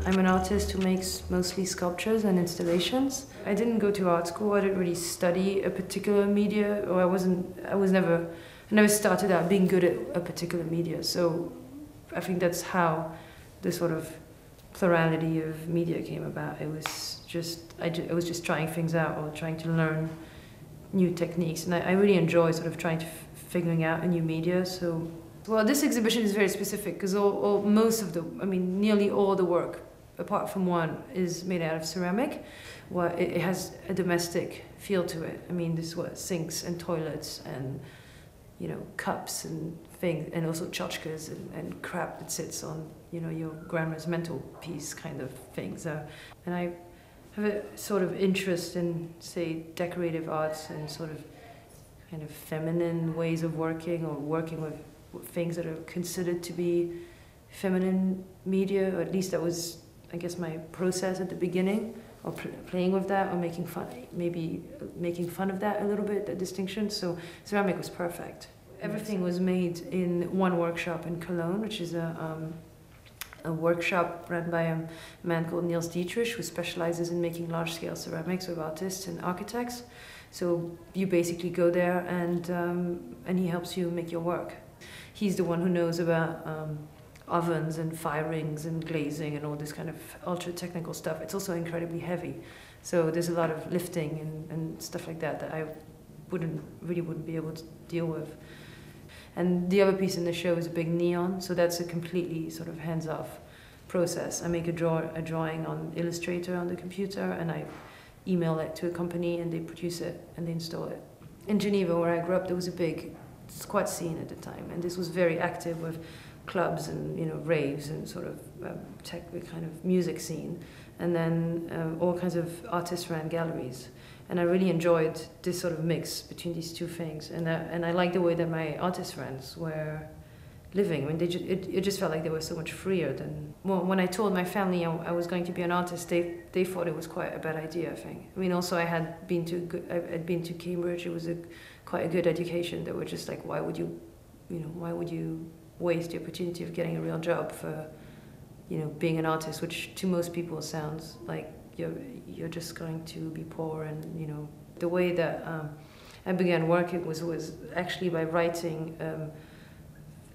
I'm an artist who makes mostly sculptures and installations. I didn't go to art school. I didn't really study a particular media, or I never started out being good at a particular media. So I think that's how the sort of plurality of media came about. It was just trying things out or trying to learn new techniques, and I really enjoy sort of trying to figuring out a new media. So, well, this exhibition is very specific because nearly all the work, apart from one, is made out of ceramic. Well, it has a domestic feel to it. I mean, this is what sinks and toilets and, you know, cups and things, and also tchotchkes and crap that sits on, you know, your grandma's mantelpiece kind of things. And I have a sort of interest in, say, decorative arts and sort of kind of feminine ways of working, or working with things that are considered to be feminine media, or at least that was, I guess, my process at the beginning, or playing with that, or making fun of that a little bit, that distinction. So ceramic was perfect. Everything was made in one workshop in Cologne, which is a workshop run by a man called Niels Dietrich, who specializes in making large-scale ceramics with artists and architects. So you basically go there and he helps you make your work. He's the one who knows about ovens and firings and glazing and all this kind of ultra-technical stuff. It's also incredibly heavy. So there's a lot of lifting and stuff like that I wouldn't be able to deal with. And the other piece in the show is a big neon, so that's a completely sort of hands-off process. I make a drawing on Illustrator on the computer, and I email it to a company, and they produce it and they install it. In Geneva, where I grew up, there was a big squat scene at the time, and this was very active with clubs and, you know, raves and sort of tech kind of music scene, and then all kinds of artists ran galleries. And I really enjoyed this sort of mix between these two things, and I liked the way that my artist friends were living. I mean, it just felt like they were so much freer than. Well, when I told my family I was going to be an artist, they thought it was quite a bad idea, I think. I mean, also I'd been to Cambridge. It was quite a good education. They were just like, why would you waste the opportunity of getting a real job for, you know, being an artist, which to most people sounds like you're just going to be poor. And, you know, the way that I began working was actually by writing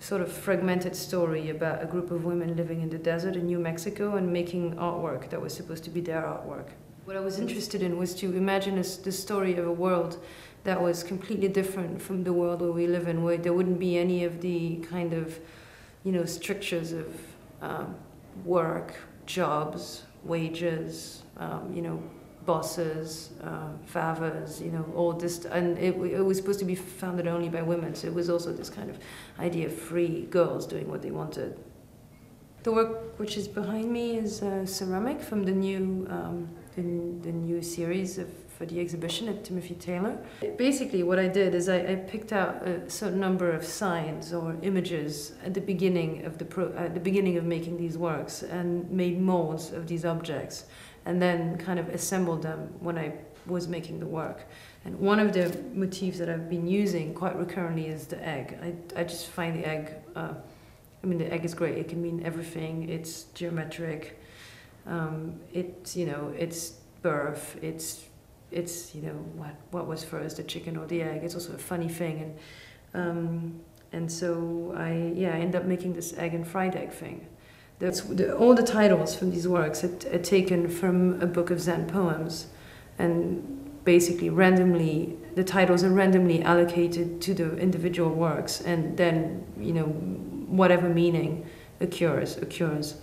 sort of fragmented story about a group of women living in the desert in New Mexico and making artwork that was supposed to be their artwork. What I was interested in was to imagine the story of a world that was completely different from the world where we live in, where there wouldn't be any of the kind of, you know, strictures of work, jobs, wages, you know, bosses, favors, you know, all this, and it was supposed to be founded only by women, so it was also this kind of idea of free girls doing what they wanted. The work which is behind me is ceramic from the new series for the exhibition at Timothy Taylor. Basically what I did is I picked out a certain number of signs or images at the beginning of making these works, and made molds of these objects, and then kind of assembled them when I was making the work. And one of the motifs that I've been using quite recurrently is the egg. I just find the egg, I mean, the egg is great. It can mean everything. It's geometric. It's, you know, it's birth. It's you know, what was first, the chicken or the egg. It's also a funny thing, and so I end up making this egg and fried egg thing. All the titles from these works are taken from a book of Zen poems, and basically randomly, the titles are randomly allocated to the individual works, and then, you know, whatever meaning occurs.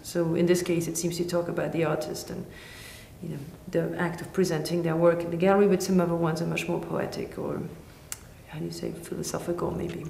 So in this case, it seems to talk about the artist and, you know, the act of presenting their work in the gallery, but some other ones are much more poetic, or how do you say, philosophical maybe.